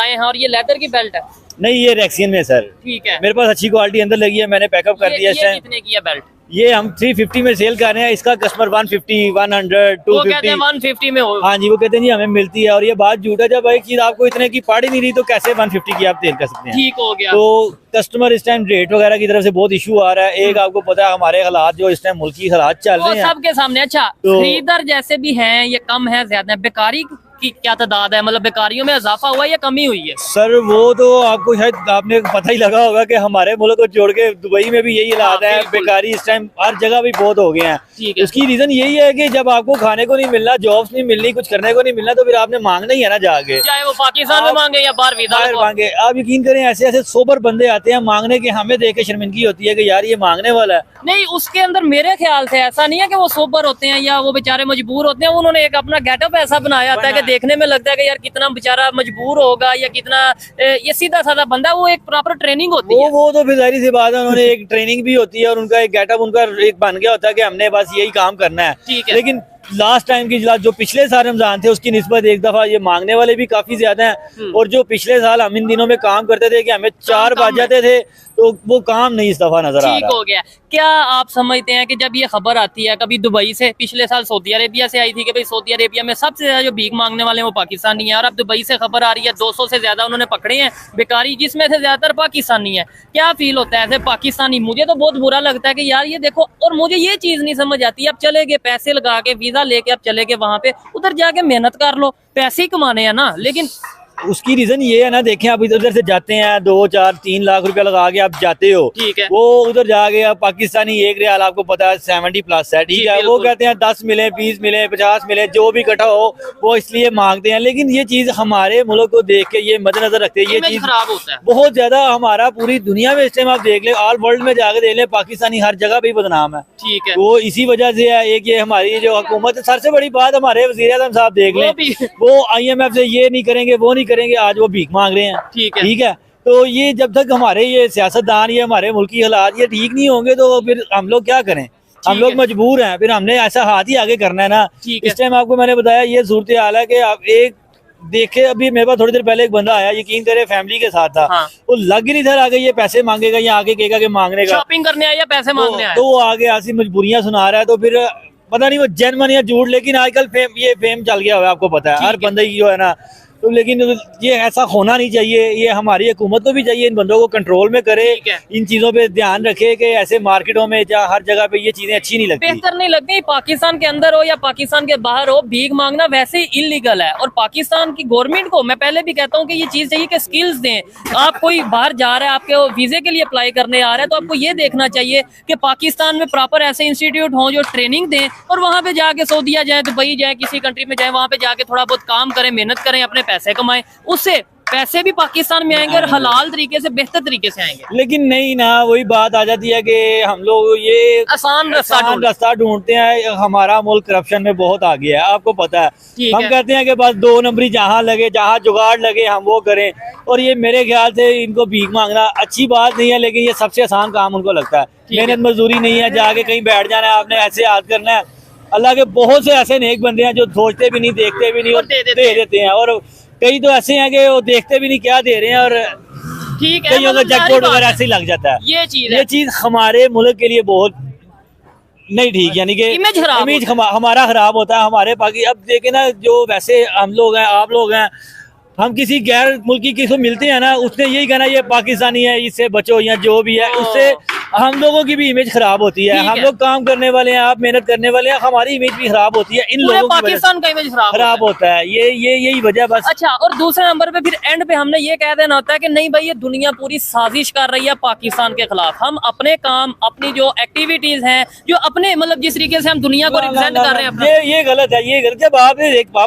आए हैं और ये लेदर की बेल्ट है। नहीं, ये रेक्सियन में सर। ठीक है, मेरे पास अच्छी क्वालिटी अंदर लगी है, मैंने पैकअप कर दिया। ये कितने की है बेल्ट? ये हम 350 में सेल कर रहे हैं, इसका कस्टमर 150, 100, 250। वो कहते हैं 150 में हो। हाँ जी, वो कहते हैं जी हमें मिलती है। और ये बात झूठ है, जब एक चीज आपको इतने की पड़ ही नहीं रही तो कैसे 150 की आप सेल कर सकते हैं? ठीक हो गया। तो कस्टमर इस टाइम रेट वगैरह की तरफ से बहुत इशू आ रहा है। एक आपको पता है हमारे हालात जो इस टाइम मुल्की हालात चल रहे हैं सबके सामने। अच्छा, तो खरीदार जैसे भी हैं, ये कम है ज्यादा है? बेकारी की क्या तादाद है, मतलब बेकारियों में इजाफा हुआ है या कमी हुई है? सर वो तो आपको शायद आपने पता ही लगा होगा कि हमारे मुल्क को छोड़ के दुबई में भी यही हालात है। बेकारी इस टाइम हर जगह भी बहुत हो गए हैं। उसकी रीजन यही है कि जब आपको खाने को नहीं मिलना, जॉब्स नहीं मिलनी, कुछ करने को नहीं मिलना, तो फिर आपने मांगना ही है ना जाके, चाहे वो पाकिस्तान में मांगे या बाहर मांगे। आप यकीन करें ऐसे ऐसे सोबर बंदे आते हैं मांगने के, हमें देख के शर्मिंदगी होती है कि यार ये मांगने वाला है। नहीं, उसके अंदर मेरे ख्याल से ऐसा नहीं है कि वो सोबर होते हैं या वो बेचारे मजबूर होते हैं। उन्होंने एक अपना गेटअप ऐसा बनाया होता है कि देखने में लगता है कि यार कितना बेचारा मजबूर होगा या कितना, ये सीधा साधा बंदा। वो एक प्रॉपर ट्रेनिंग होती है। वो तो फिर जाहिर सी बात है, उन्होंने एक ट्रेनिंग भी होती है और उनका एक गेटअप उनका एक बन गया होता है कि हमने बस यही काम करना है। लेकिन लास्ट टाइम की जो पिछले साल रमजान थे उसकी निस्बत एक दफा ये मांगने वाले भी काफी ज्यादा हैं। और जो पिछले साल हम इन दिनों में काम करते थे कि हमें 4 बज जाते थे, तो वो काम नहीं इस दफा नजर आ रहा। ठीक हो गया। क्या आप समझते हैं कि जब ये खबर आती है कभी दुबई से, पिछले साल सऊदी अरेबिया से आई थी कि भाई सऊदी अरेबिया में सबसे ज्यादा जो भीख मांगने वाले हैं वो पाकिस्तानी है, और अब दुबई से खबर आ रही है 200 से ज्यादा उन्होंने पकड़े हैं बेकारी, जिसमें से ज्यादातर पाकिस्तानी है। क्या फील होता है ऐसे पाकिस्तानी? मुझे तो बहुत बुरा लगता है कि यार ये देखो, और मुझे ये चीज नहीं समझ आती, अब चले गए पैसे लगा के, वीजा लेके आप चले गए वहां पे, उधर जाके मेहनत कर लो, पैसे ही कमाने हैं ना। लेकिन उसकी रीजन ये है ना, देखें आप इधर से जाते हैं 2, 4, 3 लाख रुपया लगा के आप जाते हो, ठीक है। वो उधर जाके आप पाकिस्तानी एक रियाल आपको पता है 70+ है, ठीक है। वो कहते हैं 10 मिले, 20 मिले, 50 मिले, जो भी इकट्ठा हो वो इसलिए मांगते हैं। लेकिन ये चीज हमारे मुल्क को देख के ये मद्देनजर रखते हैं, ये चीज खराब होता है बहुत ज्यादा। हमारा पूरी दुनिया में इस टाइम आप देख ले, ऑल वर्ल्ड में जाके देख ले, पाकिस्तानी हर जगह पे बदनाम है। ठीक है, वो इसी वजह से है। एक ये हमारी जो हुकूमत है, सबसे बड़ी बात हमारे वज़ीर आज़म साहब देख ले, वो IMF से ये नहीं करेंगे, वो नहीं करेंगे, आज वो भीख मांग रहे हैं। ठीक है। तो ये जब तक हमारे ये सियासतदान, ये हमारे मुल्की हालात ये ठीक नहीं होंगे तो फिर हम लोग क्या करें? हम लोग मजबूर हैं, फिर हमने ऐसा हाथ ही आगे करना है ना। इस टाइम आपको मैंने बताया ये सूरत हाल है कि आप एक देखे, अभी मेरे पास थोड़ी देर पहले एक बंदा आया, यकीन करे फैमिली के साथ था। वो लग ही नहीं था आगे ये पैसे मांगेगा या आगे कहेगा कि मांगने का, शॉपिंग करने आया या पैसे मांगने आया, तो वो आगे ऐसी मजबूरियां सुना रहा है। तो फिर पता नहीं वो जेन्युइन या झूठ, लेकिन आजकल ये फेम चल गया हुआ है, आपको पता है हर बंदे की जो है ना। तो लेकिन ये ऐसा होना नहीं चाहिए। ये हमारी हुकूमत को भी चाहिए इन बंदों को कंट्रोल में करे, इन चीजों पे ध्यान रखे कि ऐसे मार्केटों में या हर जगह पे ये चीजें अच्छी नहीं लगती, बेहतर नहीं लगती। पाकिस्तान के अंदर हो या पाकिस्तान के बाहर हो, भीख मांगना वैसे ही इलीगल है। और पाकिस्तान की गवर्नमेंट को मैं पहले भी कहता हूँ कि ये चीज चाहिए कि स्किल्स दें। आप कोई बाहर जा रहा है, आपके वीजे के लिए अप्लाई करने आ रहा है, तो आपको ये देखना चाहिए कि पाकिस्तान में प्रॉपर ऐसे इंस्टीट्यूट हों जो ट्रेनिंग दें, और वहां पे जाके सऊदीया जाए, दुबई जाए, किसी कंट्री में जाए, वहां पे जाके थोड़ा बहुत काम करें, मेहनत करें, अपने पैसे कमाएं, उससे पैसे भी पाकिस्तान में आएंगे और हलाल तरीके से, बेहतर तरीके से आएंगे। लेकिन नहीं ना, वही बात आ जाती है कि हम लोग ये आसान रास्ता ढूंढते हैं। हमारा मुल्क करप्शन में बहुत आगे है, आपको पता है। हम कहते हैं कि बस 2 नंबरी जहाँ लगे, जहाँ जुगाड़ लगे हम वो करें। और ये मेरे ख्याल से इनको भीख मांगना अच्छी बात नहीं है, लेकिन ये सबसे आसान काम उनको लगता है। मेहनत मजदूरी नहीं है, जाके कहीं बैठ जाना है आपने, ऐसे याद करना है। अल्लाह के बहुत से ऐसे नेक बंदे हैं जो सोचते भी नहीं, देखते भी नहीं और दे देते हैं। और कई तो ऐसे हैं कि वो देखते भी नहीं क्या दे रहे हैं, और ठीक है, कईयों का जैकपॉट वगैरह ऐसे ही लग जाता है। ये चीज हमारे मुल्क के लिए बहुत नहीं ठीक, यानी कि इमेज हमारा खराब होता है। हमारे अब देखे ना, जो वैसे हम लोग हैं, आप लोग हैं, हम किसी गैर मुल्की किसी को मिलते हैं ना, उसने यही कहना ये पाकिस्तानी है, इससे बचो, या जो भी है, उससे हम लोगों की भी इमेज खराब होती है। हम लोग काम करने वाले हैं, आप मेहनत करने वाले हैं, हमारी इमेज भी खराब होती है। इन लोगों पाकिस्तान का इमेज खराब होता है। यही वजह बस। अच्छा, और दूसरे नंबर पे फिर एंड पे हमने ये कह देना होता है कि नहीं भाई, ये दुनिया पूरी साजिश कर रही है पाकिस्तान के खिलाफ। हम अपने काम, अपनी जो एक्टिविटीज हैं, जो अपने मतलब जिस तरीके से हम दुनिया को रिप्रेजेंट कर रहे हैं, ये गलत है। ये गलत। जब आप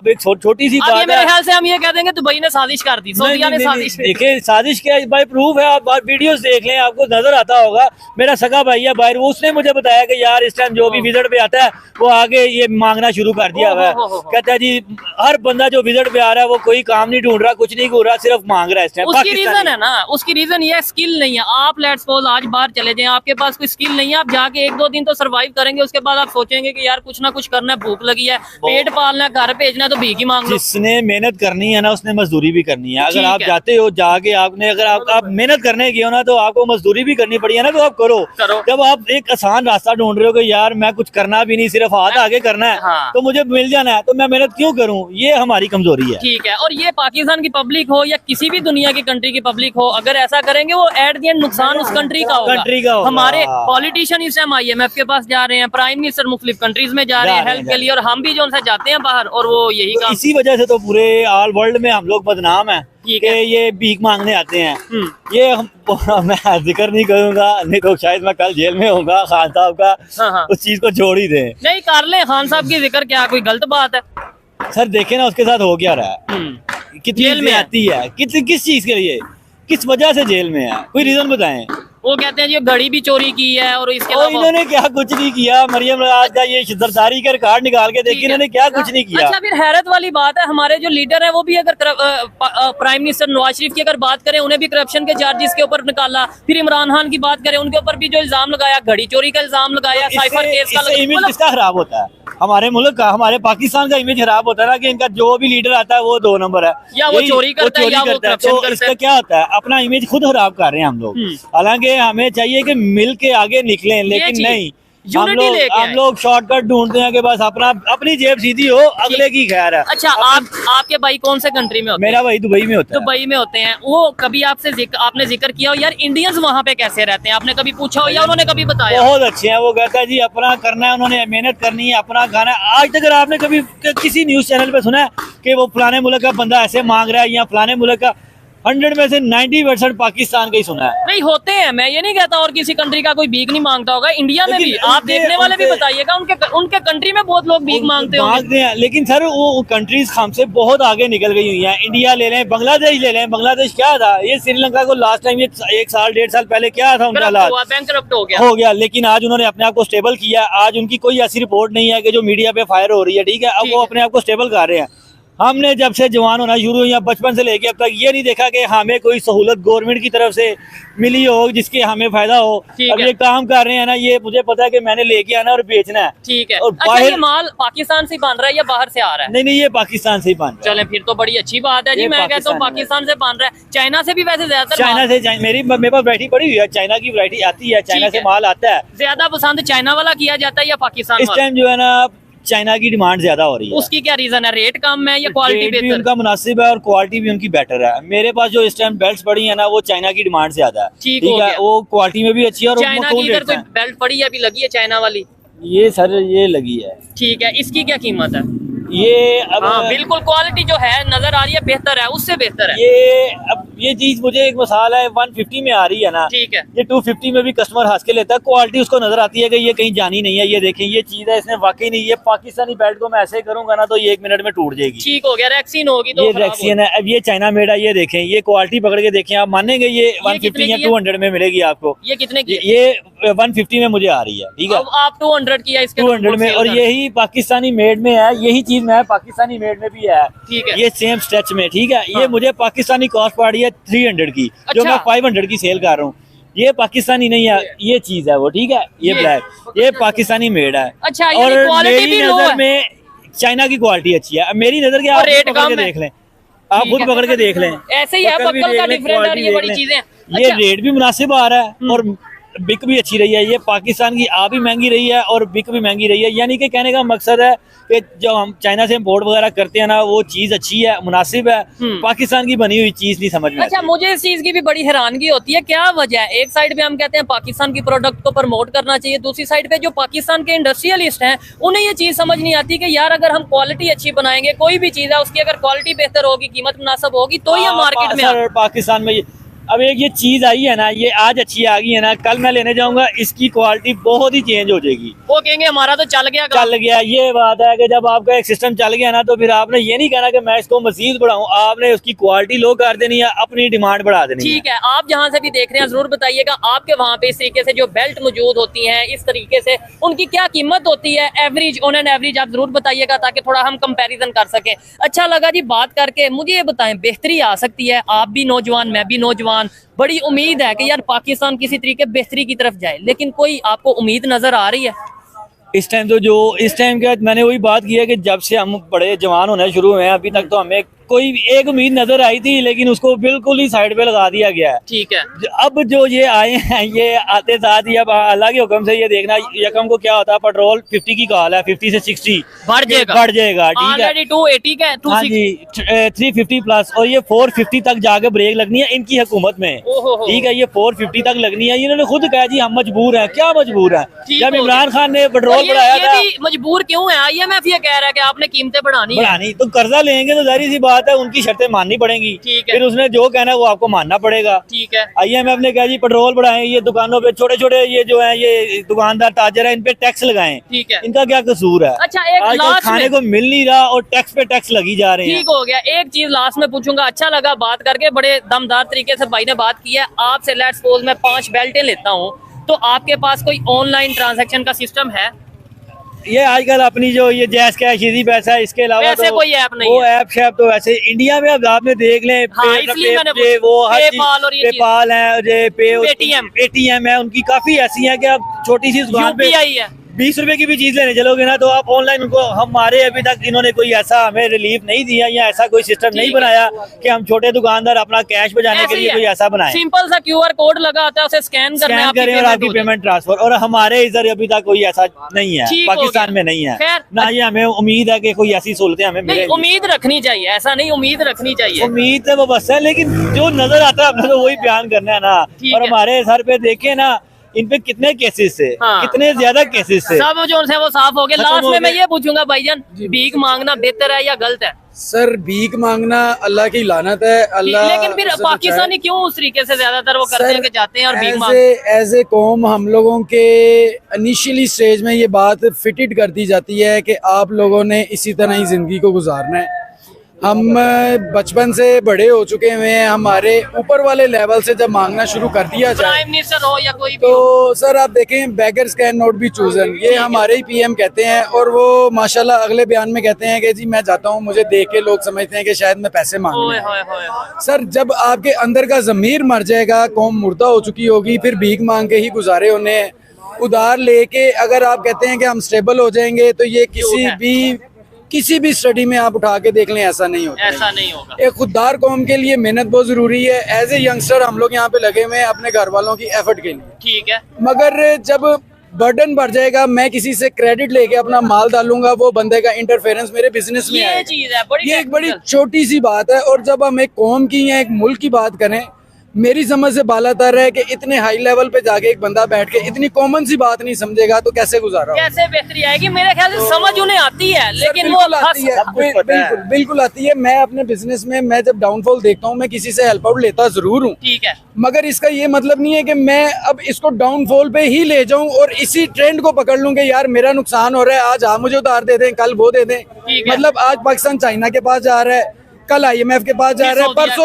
एक छोटी सी बात, मेरे ख्याल से हम ये कह देंगे दुबई ने साजिश कर दी, सऊदीया ने साजिश। देखिए साजिश क्या भाई, प्रूफ है। आप वीडियोस देख लें, आपको नजर आता होगा मेरा सगा भाई है बाहर, वो उसने मुझे बताया कि यार इस टाइम जो भी विजिट पे आता है वो आगे ये मांगना शुरू कर दिया हुआ है। कहता है जी हर बंदा जो विजिट पे आ रहा है वो कोई काम नहीं ढूंढ रहा, कुछ नहीं हो रहा, सिर्फ मांग रहा है इस टाइम। उसकी रीजन है ना, उसकी रीजन ये स्किल नहीं है। आप लेट्स सपोज आज बाहर चले जाएं, आपके पास कोई स्किल नहीं है, आप जाके 1-2 दिन तो सरवाइव करेंगे, उसके बाद आप सोचेंगे कि यार कुछ ना कुछ करना है, भूख लगी है, पेट पालना है, घर भेजना है, तो भीख ही मांग लो। जिसने मेहनत करनी है ना उसने मजदूरी भी करनी है। अगर आप जाते हो जाके आपने अगर आप मेहनत करने गए हो ना तो आपको मजदूरी भी करनी पड़ी है ना, तो आप करो। जब आप एक आसान रास्ता ढूंढ रहे हो कि यार मैं कुछ करना भी नहीं, सिर्फ हाथ आगे करना है, तो मुझे मिल जाना है, तो मैं मेहनत क्यों करूं? ये हमारी कमजोरी है। ठीक है, और ये पाकिस्तान की पब्लिक हो या किसी भी दुनिया की कंट्री की पब्लिक हो, अगर ऐसा करेंगे वो एट द एंड नुकसान उस कंट्री का होगा। हमारे पॉलिटिशियन इस टाइम IMF के पास जा रहे हैं, प्राइम मिनिस्टर मुख्तलिफ कंट्रीज में जा रहे हैं हेल्प के लिए, और हम भी जो उनसे जाते हैं बाहर, और वो यही काम। इसी वजह से तो पूरे ऑल वर्ल्ड में हम लोग बदनाम है कि ये भीख मांगने आते हैं। ये मैं जिक्र नहीं करूंगा, नहीं तो शायद मैं कल जेल में होऊंगा। खान साहब का उस चीज को छोड़ ही दे। नहीं कर ले खान साहब की जिक्र, क्या कोई गलत बात है? सर देखे ना उसके साथ हो क्या रहा है, कितनी जेल में आती है, किस चीज के लिए, किस वजह से जेल में है, कोई रीजन बताएं। वो कहते हैं जी घड़ी भी चोरी की है, और इसके अलावा इन्होंने क्या कुछ नहीं किया। मरियम नवाज का ये जरदारी का रिकॉर्ड निकाल के देखिए, इन्होंने क्या कुछ नहीं किया। अच्छा, फिर हैरत वाली बात है, हमारे जो लीडर है वो भी अगर प्राइम मिनिस्टर नवाज शरीफ की अगर बात करें, उन्हें भी करप्शन के चार्जेस के ऊपर निकाला। फिर इमरान खान की बात करें, उनके ऊपर भी जो इल्जाम लगाया, घड़ी चोरी का इल्जाम लगाया, साइफर केस का। इमेज किसका खराब होता है? हमारे मुल्क का, हमारे पाकिस्तान का इमेज खराब होता है ना, कि इनका जो भी लीडर आता है वो 2 नंबर है, या वो चोरी करता है, या वो करप्शन करता है। इसका क्या होता है? अपना इमेज खुद खराब कर रहे हैं हम लोग। हालांकि हमें चाहिए कि मिल के आगे निकलें, लेकिन नहीं, हम लोग शॉर्टकट ढूंढते हैं कि बस अपनी जेब सीधी हो, अगले की खैर है। अच्छा, आपके भाई कौन से कंट्री में होते हैं? मेरा भाई दुबई में होता है। दुबई में होते हैं वो। कभी आपने जिक्र किया हो यार इंडियंस वहाँ पे कैसे रहते हैं? आपने कभी पूछा हो या उन्होंने कभी बताया? बहुत अच्छे हैं। वो कहता है जी अपना करना है, उन्होंने मेहनत करनी है, अपना खाना है। आज तक आपने कभी किसी न्यूज चैनल पे सुना है कि वो फलाने मुल्क का बंदा ऐसे मांग रहा है, या फलाने मुल्क का? 100 में से 90% पाकिस्तान का ही सुना है। नहीं होते हैं, मैं ये नहीं कहता और किसी कंट्री का कोई भीख नहीं मांगता होगा, इंडिया में भी आप देखने वाले भी बताइएगा, उनके कंट्री में बहुत लोग भीख मांगते हैं। लेकिन सर वो कंट्रीज हमसे बहुत आगे निकल गई हुई हैं। इंडिया ले लें, बांग्लादेश ले लें। बांग्लादेश क्या था? ये श्रीलंका को लास्ट टाइम 1 साल 1.5 साल पहले क्या था उनका हालात? बैंकरप्ट हो गया। लेकिन आज उन्होंने अपने आप को स्टेबल किया। आज उनकी कोई ऐसी रिपोर्ट नहीं है कि जो मीडिया पे फायर हो रही है, ठीक है। अब वो अपने आप को स्टेबल कर रहे हैं। हमने जब से जवान होना शुरू हुई, बचपन से लेके अब तक ये नहीं देखा कि हमें कोई सहूलत गवर्नमेंट की तरफ से मिली हो जिसके हमें फायदा हो। अब ये काम कर रहे हैं ना, ये मुझे पता है कि मैंने लेके आना और बेचना है। ठीक है। और अच्छा, ये माल पाकिस्तान से बन रहा है या बाहर से आ रहा है? नहीं, ये पाकिस्तान से ही बन रहा है। चलें फिर तो बड़ी अच्छी बात है जी। मैं कहता हूँ पाकिस्तान से बन रहा है। चाइना से भी वैसे ज्यादातर, चाइना से मेरे पास वैरायटी पड़ी हुई है, चाइना की वैरायटी आती है, चाइना से माल आता है। ज्यादा पसंद चाइना वाला किया जाता है या पाकिस्तान? इस टाइम जो है ना चाइना की डिमांड ज्यादा हो रही है। उसकी क्या रीजन है? रेट कम है या क्वालिटी बेहतर? उनका मुनासिब है और क्वालिटी भी उनकी बेटर है। मेरे पास जो इस टाइम बेल्ट पड़ी है ना, वो चाइना की डिमांड ज्यादा है। ठीक है, वो क्वालिटी में भी अच्छी है। और चाइना की इधर कोई बेल्ट पड़ी है अभी लगी है चाइना वाली? ये सर ये लगी है। ठीक है, इसकी क्या कीमत है? ये अब बिल्कुल क्वालिटी जो है नजर आ रही है बेहतर है, उससे बेहतर है। ये चीज मुझे एक मसाला है 150 में आ रही है ना, ठीक है। ये 250 में भी कस्टमर हंस के लेता है। क्वालिटी उसको नजर आती है कि ये कहीं जानी नहीं है। ये देखें, ये चीज है, इसने वाकई नहीं, ये पाकिस्तानी बेल्ट को मैं ऐसे करूंगा ना तो ये 1 मिनट में टूट जाएगी। ठीक हो गया, रैक्सीन होगी तो ये रैक्सीन है। अब ये चाइना मेड है, ये देखें, ये क्वालिटी पकड़ के देखें, आप मानेंगे ये 150 या 200 में मिलेगी आपको। ये कितने की? ये 150 में मुझे आ रही है, ठीक है। आप 200 की है, इसके 200 में, और यही पाकिस्तानी मेड में है। यही चीज मैं पाकिस्तानी मेड में भी है, ठीक है। ये सेम स्ट्रेच में, ठीक है। ये मुझे पाकिस्तानी कॉस्ट पड़ रही है 300 की, जो मैं 500 की सेल कर रहा हूँ। ये पाकिस्तानी नहीं है, ये चीज है वो, ठीक है। ये ब्लैक, ये पाकिस्तानी मेड है। अच्छा, और मेरी नजर में चाइना की क्वालिटी अच्छी है। मेरी नजर के आप पकड़ के देख लें, आप खुद पकड़ के देख लें। ऐसे ही है, बक्कल का डिफरेंट है, ये बड़ी चीजें। ये रेट भी मुनासिब आ रहा है और बिक भी अच्छी रही है। ये पाकिस्तान की आ भी महंगी रही है और बिक भी महंगी रही है। यानी कि कहने का मकसद है कि जब हम चाइना से इम्पोर्ट वगैरह करते हैं ना, वो चीज अच्छी है, मुनासिब है। पाकिस्तान की बनी हुई चीज नहीं समझ में। अच्छा, मुझे इस चीज की भी बड़ी हैरानगी होती है, क्या वजह है? एक साइड पे हम कहते हैं पाकिस्तान की प्रोडक्ट को प्रमोट करना चाहिए, दूसरी साइड पे जो पाकिस्तान के इंडस्ट्रियलिस्ट हैं उन्हें ये चीज समझ नहीं आती कि यार अगर हम क्वालिटी अच्छी बनाएंगे, कोई भी चीज है उसकी अगर क्वालिटी बेहतर होगी, कीमत मुनासिब होगी, तो ये मार्केट में पाकिस्तान में अब एक ये चीज आई है ना, ये आज अच्छी आ गई है ना, कल मैं लेने जाऊंगा इसकी क्वालिटी बहुत ही चेंज हो जाएगी। वो कहेंगे हमारा तो चल गया चल गया। ये बात है कि जब आपका एक सिस्टम चल गया ना, तो फिर आपने ये नहीं कहना कि मैं इसको मजीद बढ़ाऊं, आपने उसकी क्वालिटी लो कर देनी है, अपनी डिमांड बढ़ा देनी है। ठीक है, आप जहाँ से भी देख रहे हैं जरूर बताइएगा आपके वहाँ पे इस तरीके से जो बेल्ट मौजूद होती हैं, इस तरीके से उनकी क्या कीमत होती है, एवरेज ऑन एन एवरेज आप जरूर बताइएगा ताकि थोड़ा हम कंपैरिजन कर सकें। अच्छा लगा जी बात करके। मुझे ये बताएं, बेहतरी आ सकती है, आप भी नौजवान मैं भी नौजवान, बड़ी उम्मीद है कि यार पाकिस्तान किसी तरीके बेहतरी की तरफ जाए, लेकिन कोई आपको उम्मीद नजर आ रही है? इस टाइम तो जो इस टाइम के मैंने वही बात की है कि जब से हम बड़े जवान होने शुरू हुए हैं अभी तक तो हमें कोई एक उम्मीद नजर आई थी, लेकिन उसको बिल्कुल ही साइड पे लगा दिया गया है। ठीक है, अब जो ये आए हैं, ये आते साथ ही अब अल्लाह के हुक्म से ये देखना यकम को क्या होता है, पेट्रोल 50 की कॉल है, 50 से 60 बढ़ जाएगा ठीक है। 280 का है, हाँ जी, 350 प्लस, और ये 450 तक जाके ब्रेक लगनी है इनकी हुकूमत में। ठीक है, ये 450 तक लगनी है। इन्होंने खुद कहा जी हम मजबूर हैं। क्या मजबूर है? जब इमरान खान ने पेट्रोल बढ़ाया था, मजबूर क्यों है? IMF ये कह रहा है कि आपने कीमतें बढ़ानी तो कर्जा लेंगे तो जाहिर सी बात है उनकी शर्तें माननी पड़ेंगी। फिर उसने जो कहना है वो आपको मानना पड़ेगा। ठीक है, IMF ने कहा जी पेट्रोल बढ़ाएं, ये दुकानों पे छोटे छोटे ये जो है ये दुकानदार ताजर है इन पे टैक्स लगाएं। ठीक है, इनका क्या कसूर है? अच्छा एक लास्ट खाने को मिल नहीं रहा और टैक्स पे टैक्स लगी जा रहे हैं। ठीक हो गया। एक चीज लास्ट में पूछूंगा, अच्छा लगा बात करके, बड़े दमदार तरीके से भाई ने बात की है आपसे। लेट्स सपोज मैं 5 बेल्टें लेता हूँ, तो आपके पास कोई ऑनलाइन ट्रांजैक्शन का सिस्टम है? ये आजकल अपनी जो ये जैस कैश इजी पैसा है, इसके अलावा वैसे तो कोई ऐप नहीं वो है। ऐप शैप तो वैसे इंडिया में अब आपने देख लें, हाँ, इसलिए मैंने वो हर पेपाल और ये पेपाल है, पेटीएम है, उनकी काफी ऐसी है कि आप छोटी सी दुकान पे UPI है, 20 रुपए की भी चीज लेने चलोगे ना तो आप ऑनलाइन उनको, हमारे अभी तक इन्होंने कोई ऐसा हमें रिलीफ नहीं दिया या ऐसा कोई सिस्टम नहीं बनाया कि हम छोटे दुकानदार अपना कैश बचाने के लिए कोई ऐसा बनाए। सिंपल सा QR कोड लगा होता है, उसे स्कैन करें और आपकी पेमेंट ट्रांसफर, और हमारे इधर अभी तक कोई ऐसा नहीं है, पाकिस्तान में नहीं है ना। ये हमें उम्मीद है कि कोई ऐसी सहूलतें हमें मिलेंगी। उम्मीद रखनी चाहिए, ऐसा नहीं, उम्मीद रखनी चाहिए। उम्मीद है वो बस है, लेकिन जो नजर आता है हमने तो वही बयान करना है ना। और हमारे सर पे देखे ना इन पे कितने केसेस थे, कितने ज्यादा केसेस थे, सब जो है वो साफ हो गए। लास्ट में मैं ये पूछूंगा भाईजान, भीख मांगना बेहतर है या गलत है? सर भीख मांगना अल्लाह की लानत है, अल्लाह। लेकिन फिर पाकिस्तानी क्यों उस तरीके से ज्यादातर वो करते हैं कि जाते हैं और भीख एज ए कौम हम लोगों के इनिशियली स्टेज में ये बात फिटेड कर दी जाती है कि आप लोगों ने इसी तरह ही जिंदगी को गुजारना है। हम बचपन से बड़े हो चुके हुए हैं, हमारे ऊपर वाले लेवल से जब मांगना शुरू कर दिया जाए, प्राइम मिनिस्टर हो या कोई भी तो सर आप देखें beggars can not be chosen, ये हमारे ही PM कहते हैं। और वो माशाल्लाह अगले बयान में कहते हैं कि जी मैं जाता हूँ, मुझे देख के लोग समझते हैं कि शायद मैं पैसे मांग रहा हूं। सर जब आपके अंदर का जमीर मर जाएगा, कौम मुर्दा हो चुकी होगी, फिर भीख मांग के ही गुजारे होने, उधार लेके अगर आप कहते हैं कि हम स्टेबल हो जाएंगे, तो ये किसी भी स्टडी में आप उठा के देख लें ऐसा नहीं होता, ऐसा नहीं होगा। एक खुददार कौम के लिए मेहनत बहुत जरूरी है। एज ए यंगस्टर हम लोग यहाँ पे लगे हुए हैं अपने घर वालों की एफर्ट के लिए, ठीक है, मगर जब बर्डन बढ़ जाएगा, मैं किसी से क्रेडिट लेके अपना माल डालूंगा, वो बंदे का इंटरफेरेंस मेरे बिजनेस में ये चीज है, ये एक बड़ी छोटी सी बात है। और जब हम एक कौम की या एक मुल्क की बात करें, मेरी समझ से बालातर है कि इतने हाई लेवल पे जाके एक बंदा बैठ के इतनी कॉमन सी बात नहीं समझेगा तो कैसे गुजारा, कैसे बेहतरी आएगी? मेरे ख्याल से समझ उन्हें आती है, लेकिन वो आती है, बिल्कुल आती है। मैं अपने बिजनेस में मैं जब डाउनफॉल देखता हूँ, मैं किसी से हेल्प आउट लेता जरूर हूँ, ठीक है, मगर इसका ये मतलब नहीं है कि मैं अब इसको डाउनफॉल पे ही ले जाऊं और इसी ट्रेंड को पकड़ लूं कि यार मेरा नुकसान हो रहा है, आज आप मुझे उधार दे दें, कल वो दे दें। मतलब आज पाकिस्तान चाइना के पास जा रहा है, कल IMF के पास जा रहा है, परसों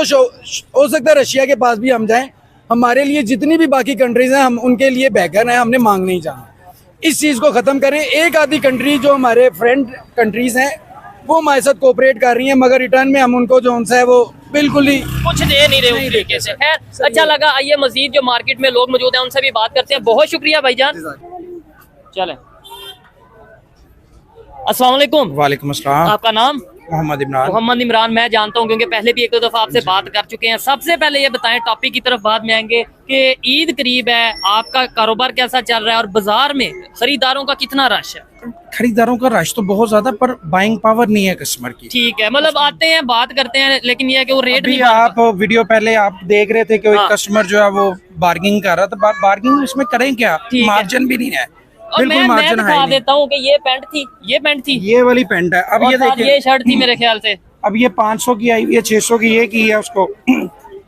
हो सकता है रशिया के पास भी हम जाएं। हमारे लिए जितनी भी बाकी कंट्रीज हैं, हम उनके लिए बेघर हैं, हमने मांग नहीं जाना। इस चीज को खत्म करें। एक आधी कंट्री जो हमारे फ्रेंड कंट्रीज हैं वो हमारे साथ कोऑपरेट कर रही हैं, मगर रिटर्न में हम उनको जो है वो बिल्कुल ही कुछ दे नहीं रहे उस तरीके से। खैर अच्छा लगा। आइए मजीद जो मार्केट में लोग मौजूद हैं उनसे भी बात करते हैं। बहुत शुक्रिया भाईजान। चलें, अस्सलाम वालेकुम। वालेकुम अस्सलाम। आपका नाम? मोहम्मद इमरान। मोहम्मद इमरान मैं जानता हूँ क्योंकि पहले भी एक दो दफा आपसे बात कर चुके हैं। सबसे पहले ये बताएं, टॉपिक की तरफ बाद में आएंगे, कि ईद करीब है, आपका कारोबार कैसा चल रहा है और बाजार में खरीदारों का कितना रश है? खरीदारों का रश तो बहुत ज्यादा, पर बाइंग पावर नहीं है कस्टमर की। ठीक है, मतलब आते हैं बात करते हैं, लेकिन ये है कि वो रेट नहीं। आप वीडियो पहले आप देख रहे थे कि एक कस्टमर जो है वो बार्गिंग कर रहा था, बार्गिंग इसमें करें क्या, मार्जिन भी नहीं है, बिल्कुल मार्जिन है। मैं देता हूँ कि ये पैंट थी, ये पैंट थी, ये वाली पैंट है। अब ये देखिए, ये शर्ट थी मेरे ख्याल से। अब ये 500 की आई हुई है, 600 की ये की है उसको,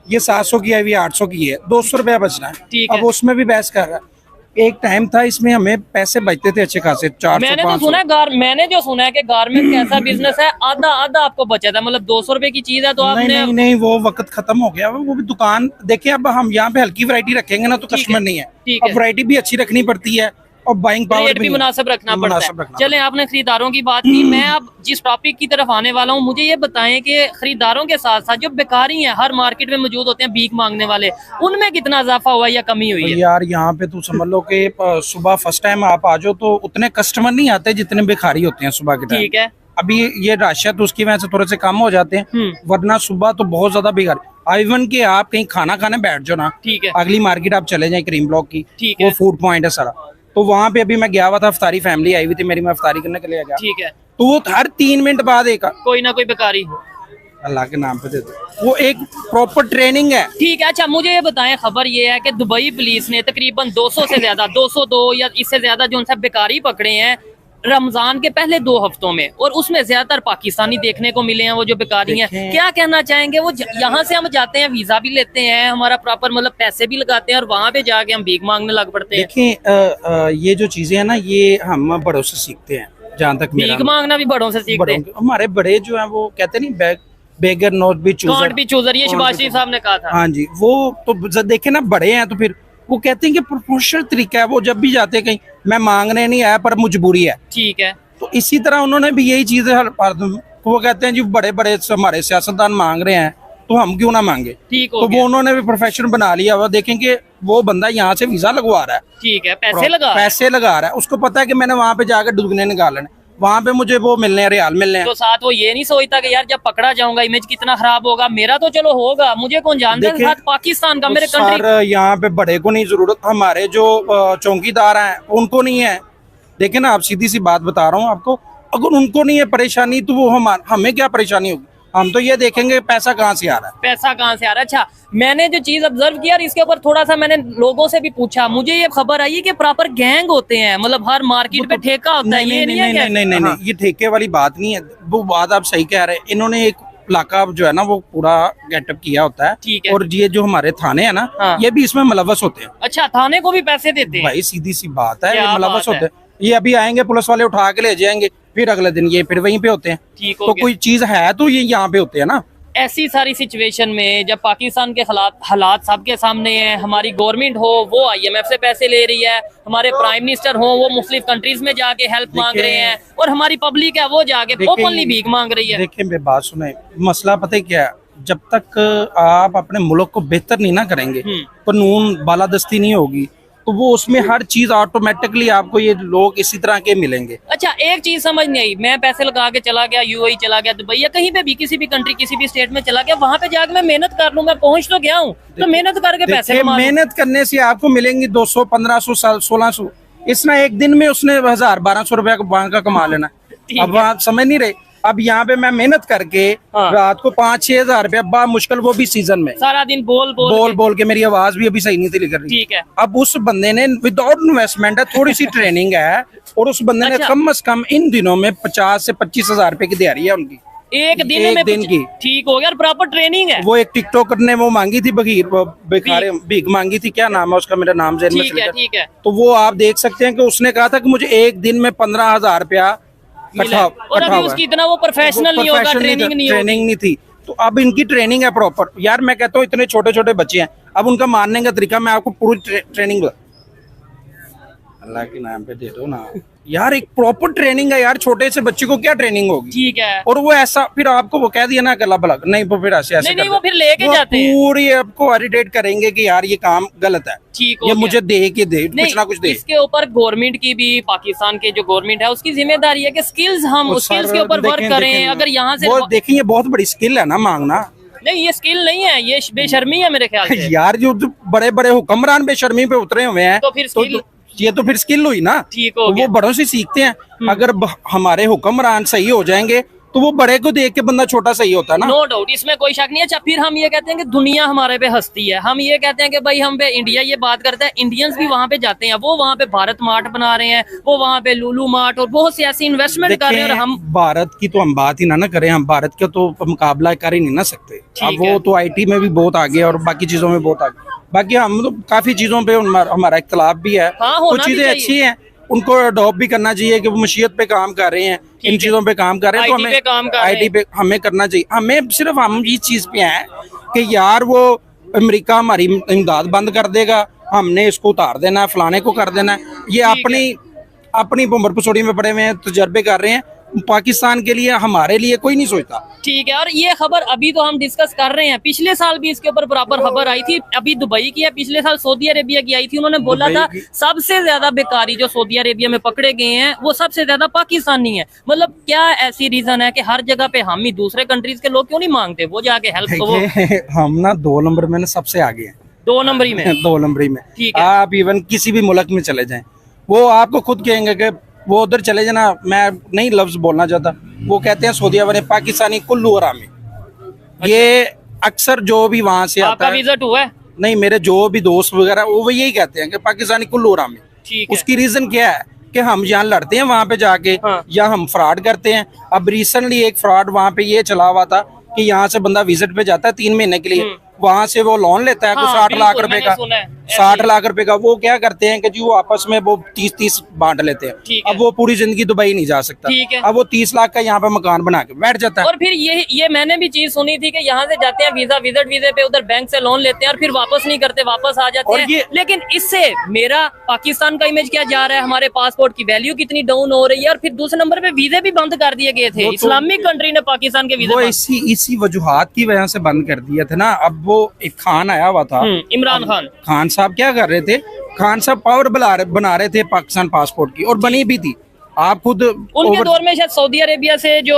ये 700 की है, ये 800 की है, 200 रुपया बचना है। ठीक है। अब उसमें भी बहस कर रहा है। एक टाइम था इसमें हमें पैसे बचते थे अच्छे खासे, 400 मैंने तो 500। सुना है मैंने जो सुना है कि गारमेंट का ऐसा बिजनेस है आधा आधा आपको बचा था, मतलब 200 रुपए की चीज है तो नहीं, आपने नहीं नहीं, वो वक्त खत्म हो गया। वो भी दुकान देखिए, अब हम यहाँ पे हल्की वैरायटी रखेंगे ना तो ठीक कस्टमर है, नहीं है। ठीक अब है। वैरायटी भी अच्छी रखनी पड़ती है और बाइंग पावर रेट भी मुनासिब रखना पड़ता है। रखना चलें, आपने खरीदारों की बात की, मैं अब जिस टॉपिक की तरफ आने वाला हूँ, मुझे ये बताएं कि खरीदारों के साथ साथ जो बेकारी हैं हर मार्केट में मौजूद होते हैं भीख मांगने वाले, उनमें कितना इजाफा हुआ या कमी हुई है? यार यहाँ पे तू समझ लो कि सुबह फर्स्ट टाइम आप आ जाओ तो उतने कस्टमर नहीं आते जितने भिखारी होते हैं सुबह के टाइम। ठीक है। अभी ये रश है तो उसकी वजह से थोड़े से कम हो जाते हैं, वरना सुबह तो बहुत ज्यादा भिखारी। इवन कि आप कहीं खाना खाने बैठ जाओ ना, ठीक है। अगली मार्केट आप चले जाए क्रीम ब्लॉक की, ठीक वो है। फूड पॉइंट है सारा, तो वहाँ पे अभी मैं गया हुआ था, अफ्तारी फैमिली आई हुई थी मेरी, मैं अफ्तारी करने के लिए गया। ठीक है। तो वो हर 3 मिनट बाद एक कोई ना कोई बेकारी हो। अल्लाह के नाम पे दे दो, वो एक प्रॉपर ट्रेनिंग है। ठीक है। अच्छा, मुझे ये बताएं, खबर ये है कि दुबई पुलिस ने तकरीबन 200 से ज्यादा 202 या इससे ज्यादा जो उनसे बेकारी पकड़े हैं रमजान के पहले 2 हफ्तों में, और उसमें ज्यादातर पाकिस्तानी देखने को मिले हैं वो जो बेकारी हैं। क्या कहना चाहेंगे? वो यहाँ से हम जाते हैं, वीजा भी लेते हैं, हमारा प्रॉपर मतलब पैसे भी लगाते हैं और वहाँ पे जाके हम भीख मांगने लग पड़ते हैं। देखिए ये जो चीजें हैं ना, ये हम बड़ों से सीखते हैं, जहाँ तक भीख मांगना भी बड़ों से सीखते हैं। हमारे बड़े जो है वो कहते नहीं, beggar not be chooser, can't be chooser, ये शहबाज शरीफ साहब ने कहा था। हाँ जी, वो तो देखे ना बड़े हैं तो फिर वो कहते हैं कि प्रोफेशनल तरीका है, वो जब भी जाते हैं कहीं, मैं मांगने नहीं आया पर मजबूरी है। ठीक है। तो इसी तरह उन्होंने भी यही चीजें वो कहते हैं जी बड़े बड़े हमारे सियासतदान मांग रहे हैं तो हम क्यों ना मांगे। ठीक हो तो गया। वो उन्होंने भी प्रोफेशन बना लिया हुआ, देखेंगे वो बंदा यहाँ से वीजा लगवा रहा है, ठीक है, पैसे लगा रहा है, उसको पता है कि मैंने वहाँ पे जाकर दुगने निकालने, वहाँ पे मुझे वो मिलने हैं, रियाल मिलने हैं। तो साथ वो ये नहीं सोचता कि यार जब पकड़ा जाऊंगा इमेज कितना खराब होगा, मेरा तो चलो होगा, मुझे कौन जानता है साथ पाकिस्तान का, मेरे कंट्री। सर यहाँ पे बड़े को नहीं जरूरत, हमारे जो चौकीदार हैं उनको नहीं है। देखिए ना, आप सीधी सी बात बता रहा हूँ आपको, अगर उनको नहीं है परेशानी तो वो हमें क्या परेशानी होगी? हम तो ये देखेंगे पैसा कहाँ से आ रहा है, पैसा कहाँ से आ रहा है। अच्छा, मैंने जो चीज ऑब्जर्व किया और इसके ऊपर थोड़ा सा मैंने लोगों से भी पूछा, मुझे ये खबर आई कि प्रॉपर गैंग होते हैं, मतलब हर मार्केट पे ठेका होता है। ये नहीं है? नहीं, ये ठेके वाली बात नहीं है, वो बात आप सही कह रहे हैं। इन्होंने एक इलाका जो है ना वो पूरा गेटअप किया होता है, ठीक है। और ये जो हमारे थाने हैं ना, ये भी इसमें मुलव्वस होते हैं। अच्छा, थाने को भी पैसे देते हैं? भाई सीधी सी बात है, ये क्या मुलव्वस बात होते हैं। ये अभी आएंगे, पुलिस वाले उठा के ले जाएंगे, फिर अगले दिन ये फिर वहीं पे होते हैं। ठीक हो तो गया। कोई चीज है तो ये यहाँ पे होते हैं ना। ऐसी सारी सिचुएशन में जब पाकिस्तान के हालात सबके सामने हैं, हमारी गवर्नमेंट हो वो IMF से पैसे ले रही है, हमारे प्राइम मिनिस्टर हो वो मुस्लिम कंट्रीज में जाके हेल्प मांग रहे हैं, और हमारी पब्लिक है वो जाके ओपनली भीख मांग रही है। देखिए मेरी बात सुने, मसला पता है क्या है, जब तक आप अपने मुल्क को बेहतर नहीं ना करेंगे, कानून बालादस्ती नहीं होगी, तो वो उसमें हर चीज ऑटोमेटिकली आपको ये लोग इसी तरह के मिलेंगे। अच्छा, एक चीज समझ नहीं आई, मैं पैसे लगा के चला गया UAE, चला गया दुबई, या कहीं पे भी किसी भी कंट्री किसी भी स्टेट में चला गया, वहां पे जाके मैं मेहनत कर लूं, मैं पहुंच तो गया हूँ, तो मेहनत करके पैसे कमा लूं। मेहनत करने से आपको मिलेंगी 200 1500 1600, इसना एक दिन में उसने 1000 1200 रुपया बैंक का कमा लेना। अब आप समझ नहीं रहे, अब यहाँ पे मैं मेहनत करके रात को 5-6 हजार रुपया बा मुश्किल, वो भी सीजन में सारा दिन बोल के मेरी आवाज भी अभी सही नहीं थी निकल रही। ठीक है। अब उस बंदे ने विदाउट इन्वेस्टमेंट है, थोड़ी सी ट्रेनिंग है, और उस बंदे ने कम से कम इन दिनों में 50 से 25 हजार रुपए की दिहाड़ी है उनकी एक दिन की। ठीक हो गया, प्रॉपर ट्रेनिंग है। वो एक टिकटॉकर ने वो मांगी थी भीख मांगी थी, क्या नाम है उसका, मेरा नाम जेल में चला गया। ठीक है। तो वो आप देख सकते हैं कि उसने कहा था कि मुझे एक दिन में 15,000 रुपया और अभी उसकी इतना वो प्रोफेशनल नहीं होगा, ट्रेनिंग नहीं थी। तो अब इनकी ट्रेनिंग है प्रॉपर। यार मैं कहता हूँ इतने छोटे छोटे बच्चे हैं, अब उनका मानने का तरीका मैं आपको पूरी ट्रेनिंग अल्लाह के नाम पे दे दो ना यार, एक प्रॉपर ट्रेनिंग है यार, छोटे से बच्चे को क्या ट्रेनिंग होगी। ठीक है। और वो ऐसा फिर आपको वो कह दिया ना गला भला, नहीं वो फिर ऐसे नहीं, वो फिर लेके जाते हैं, पूरी आपको एडिटेट करेंगे कि यार ये काम गलत है, ठीक ये मुझे दे के दे कुछ ना कुछ दे। इसके ऊपर गवर्नमेंट की भी, पाकिस्तान के जो गवर्नमेंट है उसकी जिम्मेदारी है कि स्किल्स हम स्किल्स के ऊपर वर्क करें। अगर यहाँ से वो देखें, ये बहुत बड़ी स्किल है ना मांगना। नहीं, ये स्किल नहीं है, ये बेशर्मी है मेरे ख्याल से। यार जो बड़े बड़े हुक्मरान बेशर्मी पे उतरे हुए हैं, तो फिर ये तो फिर स्किल हुई ना। ठीक हो गया। वो बड़ों से सीखते हैं। अगर हमारे हुक्मरान सही हो जाएंगे तो वो बड़े को देख के बंदा छोटा सही होता है ना। नो डाउट, इसमें कोई शक नहीं है। अच्छा, फिर हम ये कहते हैं कि दुनिया हमारे पे हंसती है, हम ये कहते हैं कि भाई हम पे इंडिया ये बात करता है, इंडियंस भी वहाँ पे जाते हैं, वो वहाँ पे भारत मार्ट बना रहे हैं, वो वहाँ पे लुलु मार्ट और बहुत सी ऐसी इन्वेस्टमेंट कर रहे हैं। और हम भारत की तो हम बात ही ना करें, हम भारत का तो मुकाबला कर ही नहीं ना सकते। अब वो तो IT में भी बहुत आगे और बाकी चीजों में बहुत आगे, बाकी हम तो काफी चीजों पे हमारा इख्तलाफ भी है। कुछ चीजें अच्छी हैं, उनको अडॉप्ट भी करना चाहिए कि वो मशीयत पे काम कर रहे हैं, इन चीजों पे काम कर रहे हैं, तो हमें IT पे हमें करना चाहिए। हमें सिर्फ हम इस चीज पे हैं कि यार वो अमेरिका हमारी इमदाद बंद कर देगा, हमने इसको उतार देना है, फलाने को कर देना है। ये अपनी बुम्बर पसोड़ी में पड़े हुए हैं, तजर्बे कर रहे हैं। पाकिस्तान के लिए, हमारे लिए कोई नहीं सोचता। ठीक है, और ये खबर अभी तो हम डिस्कस कर रहे हैं, पिछले साल भी इसके ऊपर बराबर खबर आई थी। अभी दुबई की है, पिछले साल सऊदी अरेबिया की आई थी। उन्होंने बोला था सबसे ज्यादा बेकारी जो सऊदी अरेबिया में पकड़े गए हैं वो सबसे ज्यादा पाकिस्तानी है। मतलब क्या ऐसी रीजन है कि हर जगह पे हम ही दूसरे कंट्रीज के लोग क्यों नहीं मांगते वो जाके हेल्प? तो वो हम ना 2 नंबर में सबसे आगे हैं, 2 नंबरी में 2 नंबरी में। ठीक है, आप इवन किसी भी मुल्क में चले जाएं, वो आपको खुद कहेंगे कि वो उधर चले जाना, मैं नहीं लफ्ज बोलना चाहता, वो कहते हैं सऊदी अरब पाकिस्तानी कुल्लू हरामी। ये अक्सर जो भी वहां से आता है, विजिट हुआ है? नहीं, मेरे जो भी दोस्त वगैरह वो यही कहते हैं कि पाकिस्तानी कुल्लू हरामी। उसकी रीजन क्या है कि हम यहाँ लड़ते हैं वहां पे जाके, या हम फ्रॉड करते हैं। अब रिसेंटली एक फ्रॉड वहां पे ये चला हुआ था कि यहाँ से बंदा विजिट पे जाता है 3 महीने के लिए, वहां से वो लोन लेता है 60 लाख रुपए का, 60 लाख रुपए का। वो क्या करते हैं कि जी वो आपस में वो 30-30 बांट लेते हैं। अब वो पूरी जिंदगी दुबई नहीं जा सकता, अब वो 30 लाख का यहाँ पे मकान बना के बैठ जाता है। और फिर ये मैंने भी चीज सुनी थी कि यहाँ से जाते हैं वीजे पे, उधर बैंक से लोन लेते हैं और फिर वापस नहीं करते, वापस आ जाते हैं। लेकिन इससे मेरा पाकिस्तान का इमेज क्या जा रहा है, हमारे पासपोर्ट की वैल्यू कितनी डाउन हो रही है। और फिर दूसरे नंबर पे वीजे भी बंद कर दिए गए थे, इस्लामिक कंट्री ने पाकिस्तान के वीजे इसी वजूहात की वजह से बंद कर दिया था ना। अब वो एक खान आया हुआ था, इमरान खान साहब क्या कर रहे थे, खान साहब पावर बना रहे थे पाकिस्तान पासपोर्ट की, और बनी भी थी। आप खुद उनके दौर में शायद सऊदी अरेबिया से जो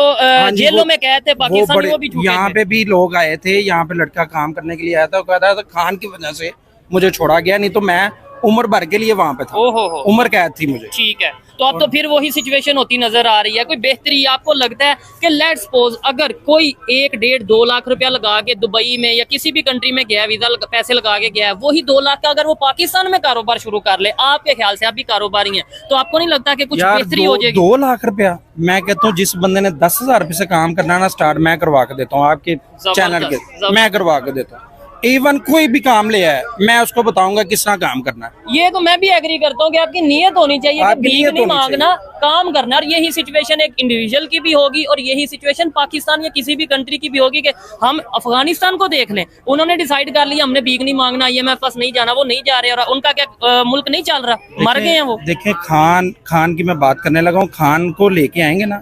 जेलों में कैद थे पाकिस्तानी, वो भी यहाँ पे भी लोग आए थे, यहाँ पे लड़का काम करने के लिए आया था, कहता था खान की वजह से मुझे छोड़ा गया, नहीं तो मैं उम्र भर के लिए वहाँ पे था, उम्र कैद थी मुझे। ठीक है, तो अब तो फिर वही सिचुएशन होती नजर आ रही है। कोई बेहतरी आपको लगता है कि लेट्स सपोज अगर कोई 1-1.5-2 लाख रुपया लगा के दुबई में या किसी भी कंट्री में गया, वीजा पैसे लगा के गया, वही 2 लाख का अगर वो पाकिस्तान में कारोबार शुरू कर ले, आपके ख्याल से आप भी कारोबारी हैं, तो आपको नहीं लगता कि कुछ बेहतरी हो जाएगी? 2 लाख रुपया, मैं कहता हूँ जिस बंदे ने 10,000 रुपये से काम करना ना स्टार्ट, मैं करवा के देता हूँ आपके चैनल के, मैं करवा के देता हूँ। इवन कोई भी काम ले आए, मैं उसको बताऊंगा किस तरह काम करना है। ये तो मैं भी एग्री करता हूँ कि आपकी नीयत होनी चाहिए, कि भीख नहीं मांगना, काम करना। और यही सिचुएशन एक इंडिविजुअल की भी होगी और यही सिचुएशन पाकिस्तान या किसी भी कंट्री की भी होगी। कि हम अफगानिस्तान को देख लें, उन्होंने डिसाइड कर लिया हमने भीख नहीं मांगना, IMF पास नहीं जाना, वो नहीं जा रहे, और उनका क्या मुल्क नहीं चल रहा, मर गए हैं वो। देखिए खान की मैं बात करने लगा हूँ, खान को लेके आएंगे ना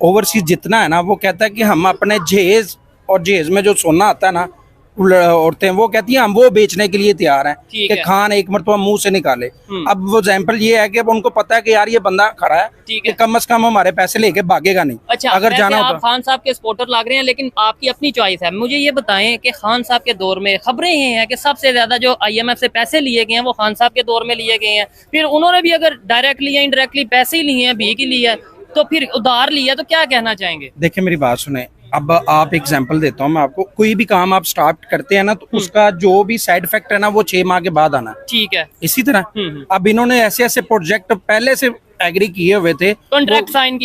ओवरसीज जितना है ना, वो कहता है कि हम अपने जहेज और जहेज में जो सोना आता है ना, औरतें वो कहती हैं हम वो बेचने के लिए तैयार हैं कि खान एक मरतबा मुंह से निकाले। अब वो एग्जाम्पल ये है कि अब उनको पता है कि यार ये बंदा खड़ा है कि कम से कम हमारे पैसे लेके भागेगा नहीं। अच्छा, अगर जाना आप खान साहब के सपोर्टर लग रहे हैं, लेकिन आपकी अपनी चॉइस है। मुझे ये बताएं कि खान साहब के दौर में खबरें ये हैं कि सबसे ज्यादा जो IMF से पैसे लिए गए हैं वो खान साहब के दौर में लिए गए हैं। फिर उन्होंने भी अगर डायरेक्टली या इनडायरेक्टली पैसे ही लिए हैं, भीख ही लिया, तो फिर उधार लिया, तो क्या कहना चाहेंगे? देखिए मेरी बात सुने, अब आप एग्जांपल देता हूँ मैं आपको। कोई भी काम आप स्टार्ट करते हैं ना, तो उसका जो भी साइड इफेक्ट है ना, वो 6 माह के बाद आना। ठीक है, इसी तरह अब इन्होंने ऐसे प्रोजेक्ट पहले से एग्री किए हुए थे, कॉन्ट्रैक्ट साइन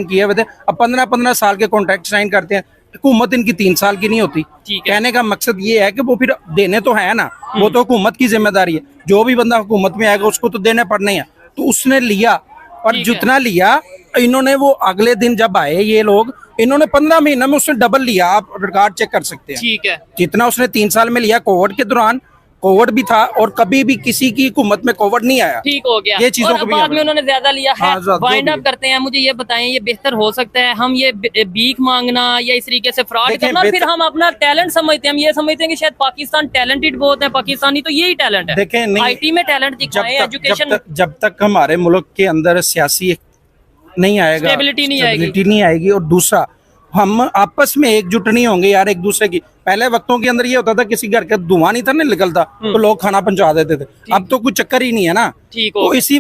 किए हुए थे। अब 15-15 साल के कॉन्ट्रैक्ट साइन करते हैं। हुकूमत इनकी 3 साल की नहीं होती। कहने का मकसद ये है कि वो फिर देने तो है ना, वो तो हुकूमत की जिम्मेदारी है। जो भी बंदा हुकूमत में आएगा उसको तो देने पड़ने हैं। तो उसने लिया, और जितना लिया इन्होंने, वो अगले दिन जब आए ये लोग, इन्होंने 15 महीने में उसने डबल लिया। आप रिकॉर्ड चेक कर सकते हैं। ठीक है, जितना उसने 3 साल में लिया, कोविड के दौरान कोविड भी था और कभी भी किसी की हुकूमत में कोविड नहीं आया। ठीक हो गया। ये चीजों को बाद में उन्होंने ज्यादा लिया है। वाइंड अप करते हैं, मुझे ये बताएं, ये बेहतर हो सकता है हम ये भीख मांगना या इस तरीके से फ्रॉड करना, फिर हम अपना टैलेंट समझते हैं, हम ये समझते हैं कि शायद पाकिस्तान टैलेंटेड बहुत है, पाकिस्तानी तो यही टैलेंट है। देखें, IT में टैलेंट दिखाएं, एजुकेशन। जब तक हमारे मुल्क के अंदर सियासी नहीं आएगा, स्टेबिलिटी नहीं आएगी, और दूसरा हम आपस में एकजुट नहीं होंगे यार एक दूसरे की। पहले वक्तों के अंदर ये होता था किसी घर का धुआं नहीं था ना निकलता, तो लोग खाना पहुंचा देते थे। अब तो कुछ चक्कर ही नहीं है ना। ठीक तो इसी